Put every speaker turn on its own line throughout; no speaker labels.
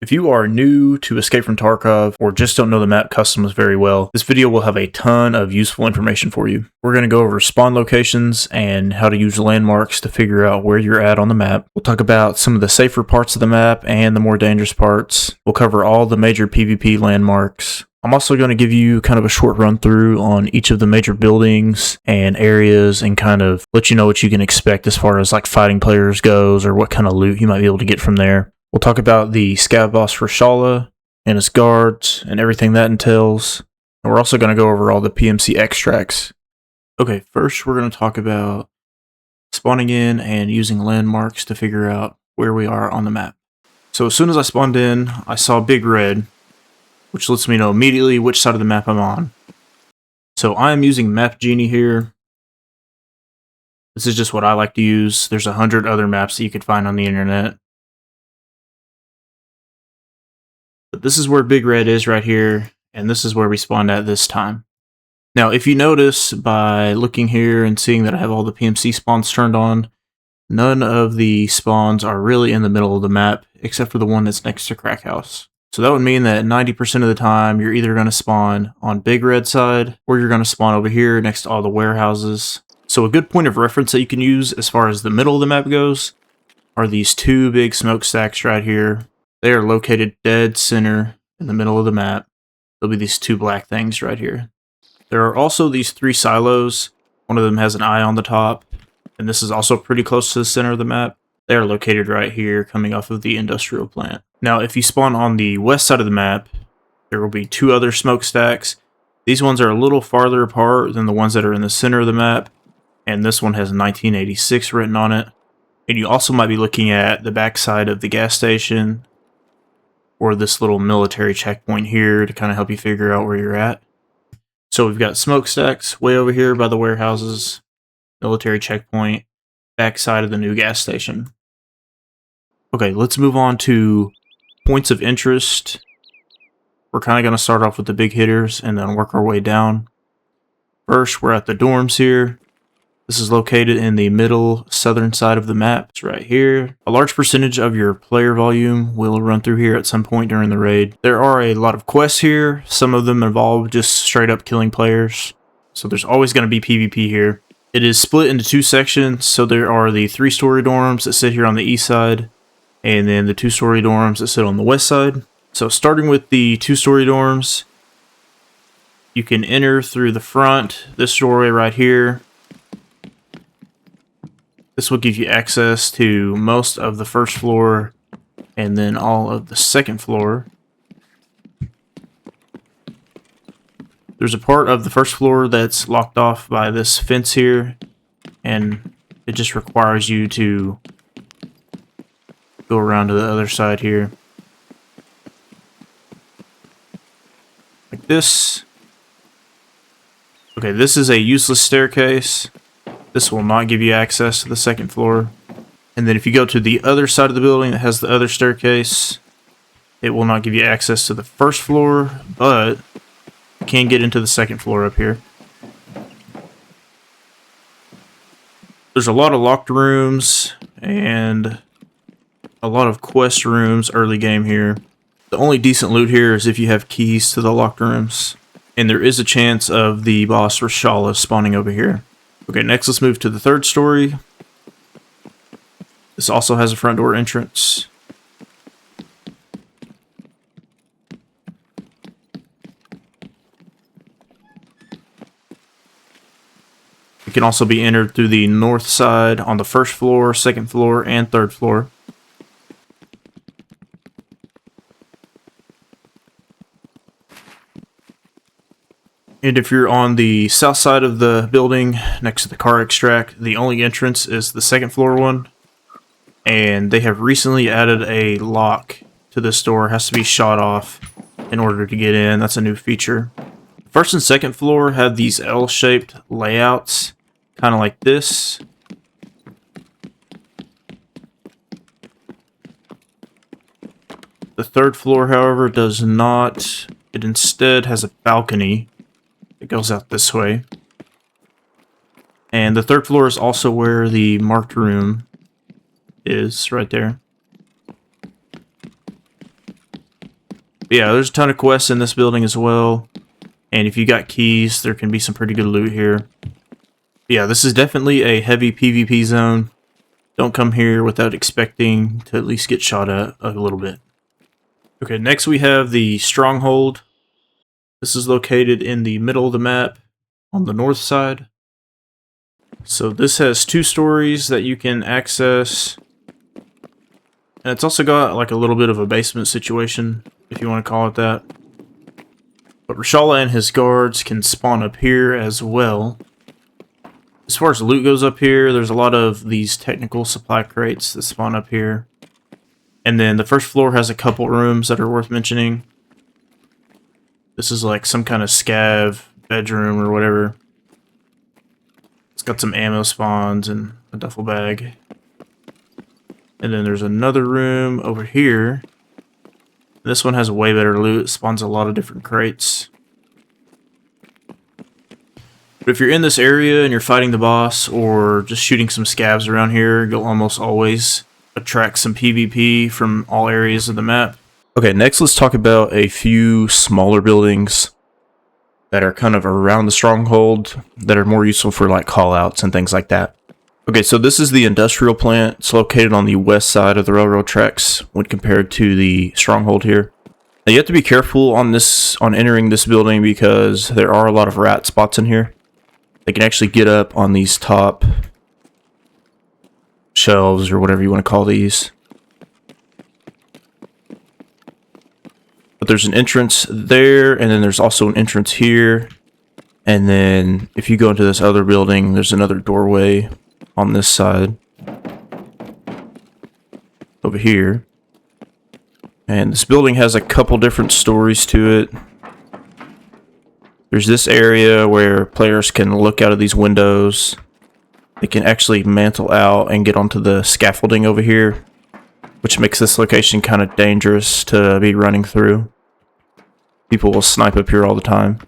If you are new to Escape from Tarkov or just don't know the map customs very well, this video will have a ton of useful information for you. We're going to go over spawn locations and how to use landmarks to figure out where you're at on the map. We'll talk about some of the safer parts of the map and the more dangerous parts. We'll cover all the major PvP landmarks. I'm also going to give you kind of a short run through on each of the major buildings and areas and kind of let you know what you can expect as far as like fighting players goes or what kind of loot you might be able to get from there. We'll talk about the scav boss Reshala and his guards and everything that entails. And we're also going to go over all the PMC extracts. Okay, first we're going to talk about spawning in and using landmarks to figure out where we are on the map. So as soon as I spawned in, I saw big red, which lets me know immediately which side of the map I'm on. So I am using Map Genie here. This is just what I like to use. There's 100 other maps that you could find on the internet. But this is where Big Red is right here, and this is where we spawned at this time. Now, if you notice by looking here and seeing that I have all the PMC spawns turned on, none of the spawns are really in the middle of the map, except for the one that's next to Crack House. So that would mean that 90% of the time, you're either going to spawn on Big Red side, or you're going to spawn over here next to all the warehouses. So a good point of reference that you can use as far as the middle of the map goes are these two big smokestacks right here. They are located dead center in the middle of the map. There'll be these two black things right here. There are also these three silos. One of them has an eye on the top, and this is also pretty close to the center of the map. They are located right here, coming off of the industrial plant. Now, if you spawn on the west side of the map, there will be two other smokestacks. These ones are a little farther apart than the ones that are in the center of the map, and this one has 1986 written on it. And you also might be looking at the backside of the gas station, or this little military checkpoint here to kind of help you figure out where you're at. So we've got smokestacks way over here by the warehouses, military checkpoint, backside of the new gas station. Okay, let's move on to points of interest. We're kind of going to start off with the big hitters and then work our way down. First, we're at the dorms here. This is located in the middle southern side of the map. It's right here. A large percentage of your player volume will run through here at some point during the raid. There are a lot of quests here. Some of them involve just straight up killing players. So there's always going to be PvP here. It is split into two sections. So there are the 3-story dorms that sit here on the east side, and then the 2-story dorms that sit on the west side. So starting with the 2-story dorms, you can enter through the front, this doorway right here. This will give you access to most of the first floor and then all of the second floor. There's a part of the first floor that's locked off by this fence here, and it just requires you to go around to the other side here. Like this. Okay, this is a useless staircase. This will not give you access to the second floor. And then if you go to the other side of the building that has the other staircase, it will not give you access to the first floor, but you can get into the second floor up here. There's a lot of locked rooms and a lot of quest rooms early game here. The only decent loot here is if you have keys to the locked rooms. And there is a chance of the boss Reshala spawning over here. Okay, next let's move to the 3rd story. This also has a front door entrance. It can also be entered through the north side on the 1st floor, 2nd floor, and 3rd floor. And if you're on the south side of the building, next to the car extract, the only entrance is the 2nd floor one. And they have recently added a lock to this door. It has to be shot off in order to get in. That's a new feature. 1st and 2nd floor have these L-shaped layouts, kind of like this. The 3rd floor, however, does not. It instead has a balcony. It goes out this way. And the 3rd floor is also where the marked room is, right there. But yeah, there's a ton of quests in this building as well. And if you got keys, there can be some pretty good loot here. Yeah, this is definitely a heavy PvP zone. Don't come here without expecting to at least get shot at a little bit. Okay, next we have the Stronghold. This is located in the middle of the map on the north side. So this has 2 stories that you can access. And it's also got like a little bit of a basement situation, if you want to call it that. But Reshala and his guards can spawn up here as well. As far as loot goes up here, there's a lot of these technical supply crates that spawn up here. And then the first floor has a couple rooms that are worth mentioning. This is like some kind of scav bedroom or whatever. It's got some ammo spawns and a duffel bag. And then there's another room over here. This one has way better loot. It spawns a lot of different crates. But if you're in this area and you're fighting the boss or just shooting some scavs around here, you'll almost always attract some PvP from all areas of the map. Okay, next let's talk about a few smaller buildings that are kind of around the stronghold that are more useful for like callouts and things like that. Okay, so this is the industrial plant. It's located on the west side of the railroad tracks when compared to the stronghold here. Now you have to be careful on entering this building because there are a lot of rat spots in here. They can actually get up on these top shelves or whatever you want to call these. But there's an entrance there, and then there's also an entrance here. And then if you go into this other building, there's another doorway on this side over here. And this building has a couple different stories to it. There's this area where players can look out of these windows. They can actually mantle out and get onto the scaffolding over here, which makes this location kind of dangerous to be running through. People will snipe up here all the time.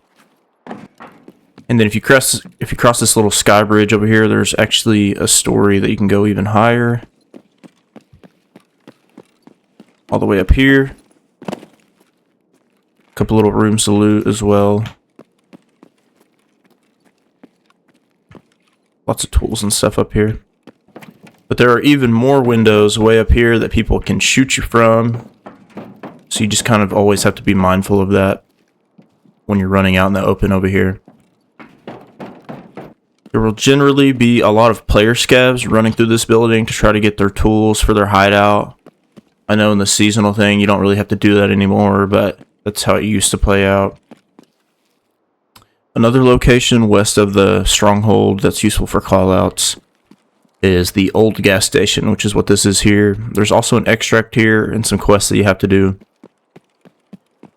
And then if you cross this little sky bridge over here, there's actually a story that you can go even higher. All the way up here. A couple little rooms to loot as well. Lots of tools and stuff up here. But there are even more windows way up here that people can shoot you from. So you just kind of always have to be mindful of that when you're running out in the open over here. There will generally be a lot of player scavs running through this building to try to get their tools for their hideout. I know in the seasonal thing you don't really have to do that anymore, but that's how it used to play out. Another location west of the stronghold that's useful for callouts is the old gas station, which is what this is here. There's also an extract here and some quests that you have to do.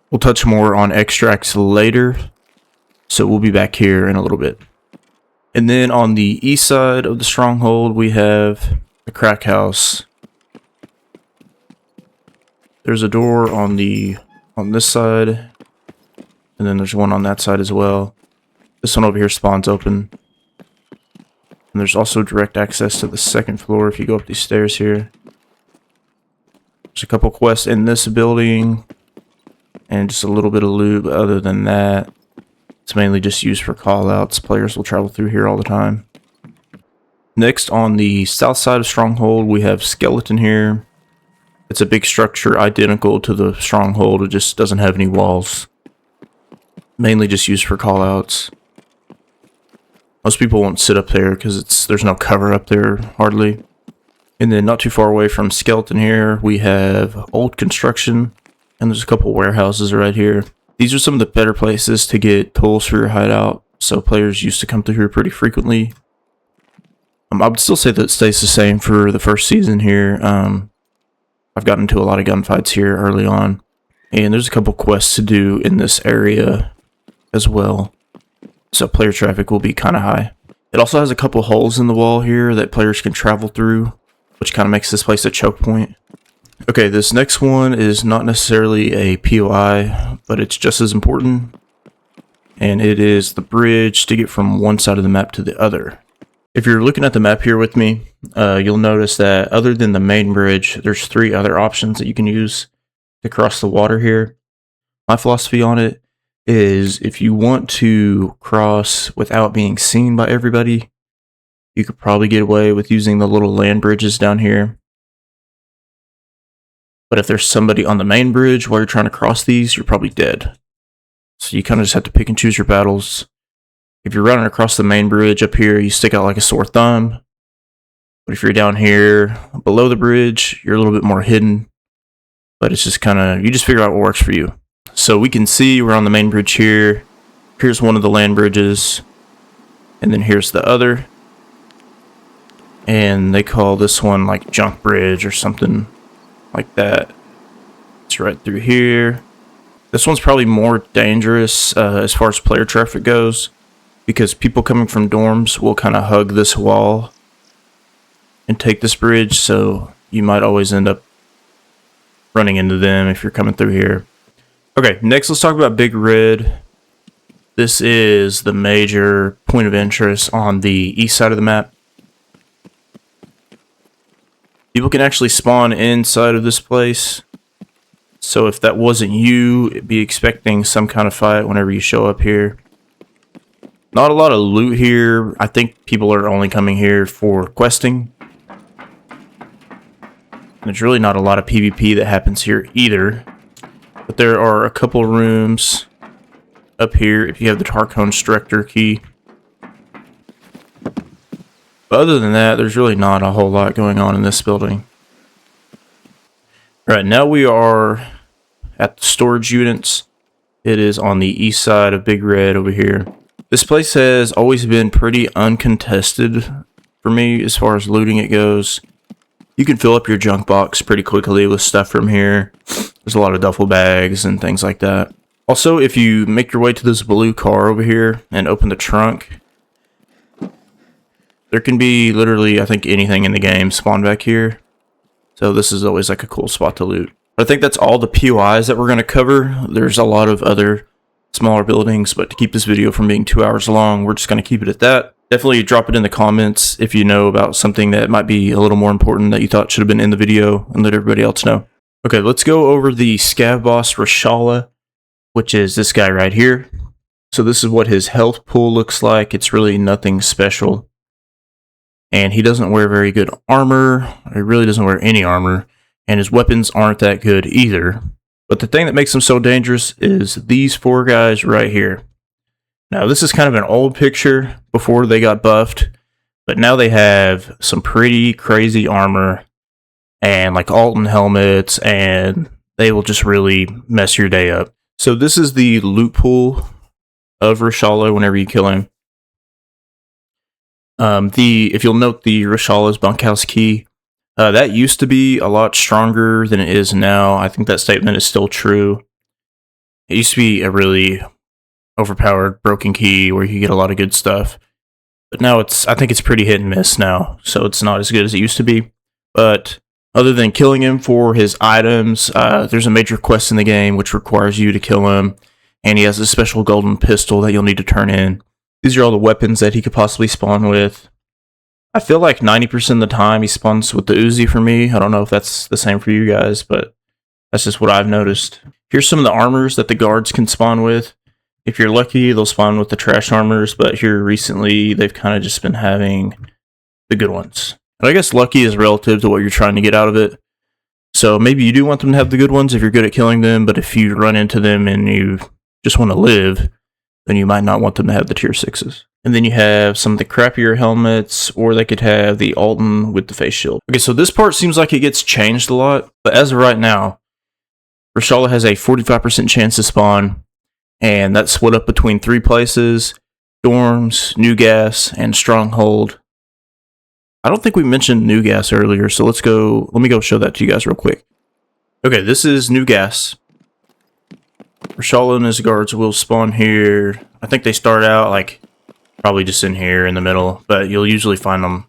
We'll touch more on extracts later, so we'll be back here in a little bit. And then on the east side of the stronghold, we have the crack house. There's a door on this side, and then there's one on that side as well. This one over here spawns open. And there's also direct access to the second floor if you go up these stairs here. There's a couple quests in this building, and just a little bit of loot, but other than that, it's mainly just used for callouts. Players will travel through here all the time. Next, on the south side of Stronghold, we have Skeleton here. It's a big structure identical to the Stronghold, it just doesn't have any walls. Mainly just used for callouts. Most people won't sit up there because there's no cover up there, hardly. And then not too far away from Skeleton here, we have Old Construction, and there's a couple warehouses right here. These are some of the better places to get tools for your hideout, so players used to come through here pretty frequently. I would still say that it stays the same for the first season here. I've gotten into a lot of gunfights here early on, and there's a couple quests to do in this area as well, so player traffic will be kind of high. It also has a couple holes in the wall here that players can travel through, which kind of makes this place a choke point. Okay, this next one is not necessarily a POI, but it's just as important, and it is the bridge to get from one side of the map to the other. If you're looking at the map here with me, you'll notice that other than the main bridge, there's 3 other options that you can use to cross the water here. My philosophy on it is if you want to cross without being seen by everybody, you could probably get away with using the little land bridges down here. But if there's somebody on the main bridge while you're trying to cross these, you're probably dead. So you kind of just have to pick and choose your battles. If you're running across the main bridge up here, you stick out like a sore thumb. But if you're down here below the bridge, you're a little bit more hidden. But it's just kind of, you just figure out what works for you. So we can see we're on the main bridge here. Here's one of the land bridges. And then here's the other. And they call this one like Junk Bridge or something like that. It's right through here. This one's probably more dangerous as far as player traffic goes, because people coming from dorms will kind of hug this wall and take this bridge, so you might always end up running into them if you're coming through here. Okay, next let's talk about Big Red. This is the major point of interest on the east side of the map. People can actually spawn inside of this place. So if that wasn't you, be expecting some kind of fight whenever you show up here. Not a lot of loot here. I think people are only coming here for questing. There's really not a lot of PvP that happens here either. But there are a couple rooms up here if you have the Tarkov Director key. But other than that, there's really not a whole lot going on in this building. Right, now we are at the storage units. It is on the east side of Big Red over here. This place has always been pretty uncontested for me as far as looting it goes. You can fill up your junk box pretty quickly with stuff from here. There's a lot of duffel bags and things like that. Also, if you make your way to this blue car over here and open the trunk, there can be literally, I think, anything in the game spawn back here. So this is always like a cool spot to loot. But I think that's all the POIs that we're going to cover. There's a lot of other smaller buildings, but to keep this video from being 2 hours long, we're just going to keep it at that. Definitely drop it in the comments if you know about something that might be a little more important that you thought should have been in the video, and let everybody else know. Okay, let's go over the scav boss Reshala, which is this guy right here. So this is what his health pool looks like. It's really nothing special. And he doesn't wear very good armor. He really doesn't wear any armor. And his weapons aren't that good either. But the thing that makes him so dangerous is these four guys right here. Now, this is kind of an old picture before they got buffed. But now they have some pretty crazy armor. And like Alton helmets. And they will just really mess your day up. So this is the loot pool of Reshala whenever you kill him. If you'll note the Reshala's bunkhouse key, that used to be a lot stronger than it is now. I think that statement is still true. It used to be a really overpowered broken key where you get a lot of good stuff. But now I think it's pretty hit and miss now, so it's not as good as it used to be. But other than killing him for his items, there's a major quest in the game which requires you to kill him, and he has a special golden pistol that you'll need to turn in. These are all the weapons that he could possibly spawn with. I feel like 90% of the time he spawns with the Uzi for me. I don't know if that's the same for you guys, but that's just what I've noticed. Here's some of the armors that the guards can spawn with. If you're lucky, they'll spawn with the trash armors, but here recently, they've kind of just been having the good ones. And I guess lucky is relative to what you're trying to get out of it. So maybe you do want them to have the good ones if you're good at killing them, but if you run into them and you just want to live, then you might not want them to have the tier 6s. And then you have some of the crappier helmets, or they could have the Alton with the face shield. Okay, so this part seems like it gets changed a lot, but as of right now, Reshala has a 45% chance to spawn, and that's split up between 3 places: dorms, New Gas, and Stronghold. I don't think we mentioned New Gas earlier, so let me go show that to you guys real quick. Okay, this is New Gas. Reshala and his guards will spawn here. I think they start out like probably just in here in the middle, but you'll usually find them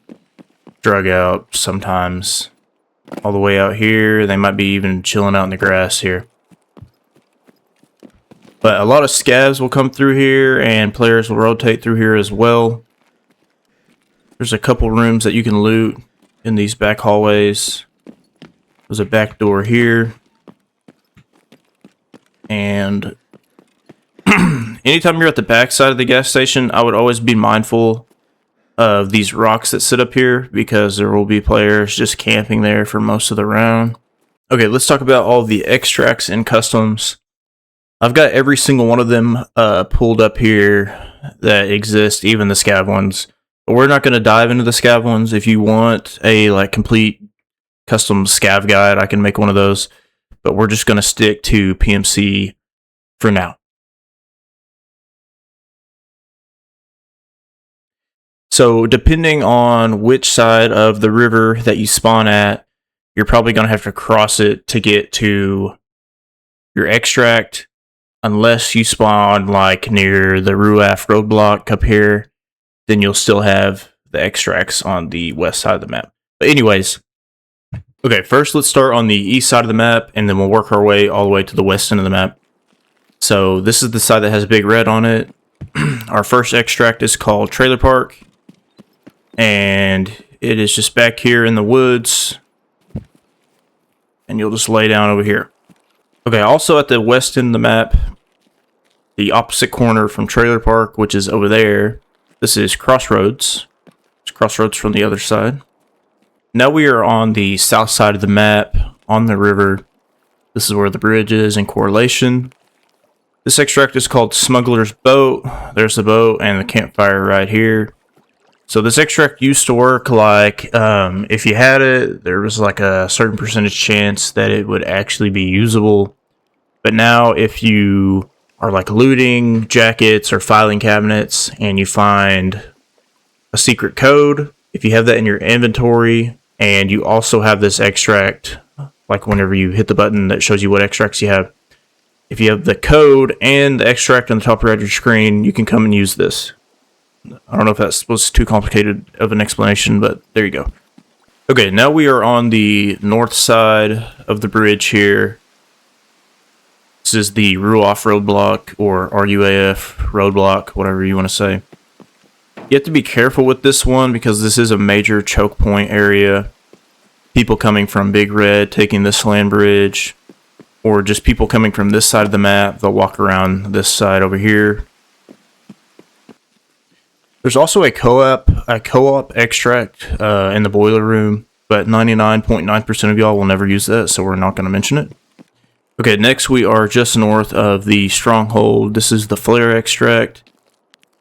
drug out sometimes all the way out here. They might be even chilling out in the grass here. But a lot of scavs will come through here, and players will rotate through here as well. There's a couple rooms that you can loot in these back hallways. There's a back door here. And anytime you're at the back side of the gas station, I would always be mindful of these rocks that sit up here, because there will be players just camping there for most of the round. Okay, let's talk about all the extracts and customs. I've got every single one of them pulled up here that exist, even the scav ones. But we're not going to dive into the scav ones. If you want a complete custom scav guide, I can make one of those. But we're just going to stick to PMC for now. So depending on which side of the river that you spawn at, you're probably going to have to cross it to get to your extract, unless you spawn near the Ruaf roadblock up here. Then you'll still have the extracts on the west side of the map. But anyways, okay, first let's start on the east side of the map, and then we'll work our way all the way to the west end of the map. So this is the side that has Big Red on it. Our first extract is called Trailer Park, and it is just back here in the woods, and you'll just lay down over here. Okay, also at the west end of the map, the opposite corner from Trailer Park, which is over there, this is Crossroads. It's Crossroads from the other side. Now we are on the south side of the map, on the river. This is where the bridge is in Correlation. This extract is called Smuggler's Boat. There's the boat and the campfire right here. So this extract used to work if you had it, there was a certain percentage chance that it would actually be usable. But now if you are looting jackets or filing cabinets and you find a secret code, if you have that in your inventory and you also have this extract, whenever you hit the button that shows you what extracts you have, if you have the code and the extract on the top right of your screen, you can come and use this. I don't know if that was too complicated of an explanation, but there you go. Okay, now we are on the north side of the bridge here. This is the Ruaf roadblock, or RUAF roadblock, whatever you want to say. You have to be careful with this one because this is a major choke point area. People coming from Big Red taking this land bridge, or just people coming from this side of the map, they'll walk around this side over here. There's also a co-op extract in the boiler room, but 99.9% of y'all will never use that, so we're not going to mention it. Okay, next we are just north of the stronghold. This is the flare extract,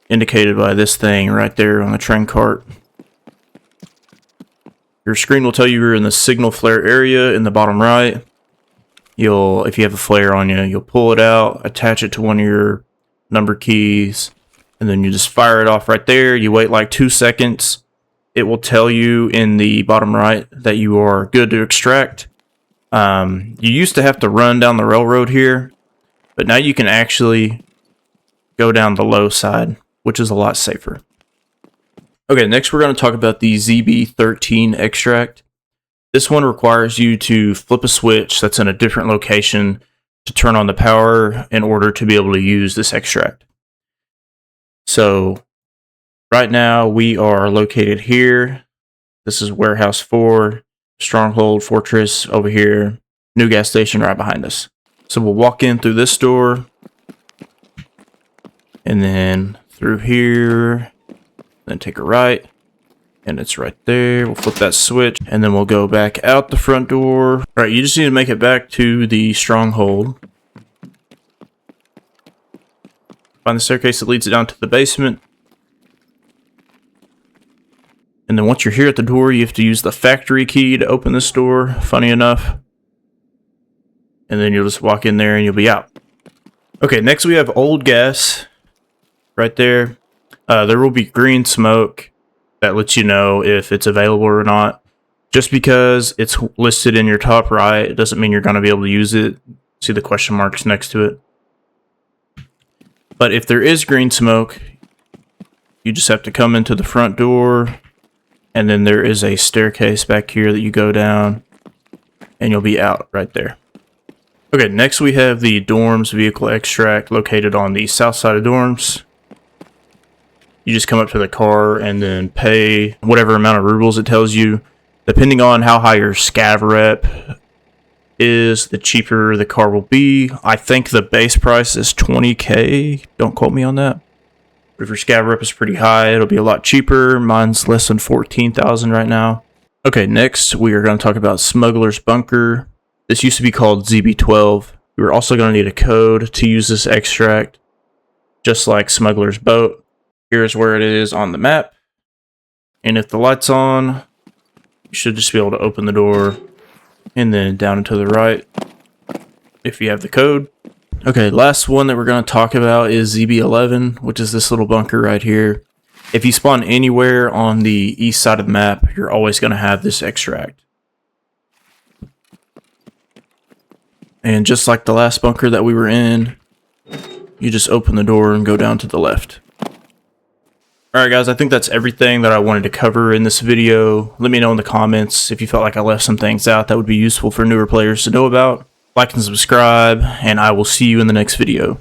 indicated by this thing right there on the train cart. Your screen will tell you you're in the signal flare area in the bottom right. If you have a flare on you, you'll pull it out, attach it to one of your number keys, and then you just fire it off right there. You wait 2 seconds. It will tell you in the bottom right that you are good to extract. You used to have to run down the railroad here, but now you can actually go down the low side, which is a lot safer. Okay, next we're going to talk about the ZB13 extract. This one requires you to flip a switch that's in a different location to turn on the power in order to be able to use this extract. So right now we are located here. This is Warehouse 4, Stronghold, Fortress over here, new gas station right behind us. So we'll walk in through this door, and then through here, then take a right, and it's right there. We'll flip that switch, and then we'll go back out the front door. All right, you just need to make it back to the Stronghold. Find the staircase that leads down to the basement. And then once you're here at the door, you have to use the factory key to open this door, funny enough. And then you'll just walk in there and you'll be out. Okay, next we have old gas right there. There will be green smoke that lets you know if it's available or not. Just because it's listed in your top right, it doesn't mean you're going to be able to use it. See the question marks next to it. But if there is green smoke, you just have to come into the front door, and then there is a staircase back here that you go down, and you'll be out right there. Okay, next we have the dorms vehicle extract located on the south side of dorms. You just come up to the car and then pay whatever amount of rubles it tells you. Depending on how high your scav rep is, the cheaper the car will be. I think the base price is 20K. Don't quote me on that. But if your scav rep is pretty high, it'll be a lot cheaper. Mine's less than 14,000 right now. Okay, next we are going to talk about Smuggler's Bunker. This used to be called ZB12. We're also going to need a code to use this extract, just like Smuggler's Boat. Here's where it is on the map. And if the light's on, you should just be able to open the door and then down and to the right if you have the code. Okay, last one that we're going to talk about is ZB11, which is this little bunker right here. If you spawn anywhere on the east side of the map, you're always going to have this extract. And just like the last bunker that we were in, you just open the door and go down to the left. Alright guys, I think that's everything that I wanted to cover in this video. Let me know in the comments if you felt like I left some things out that would be useful for newer players to know about. Like and subscribe, and I will see you in the next video.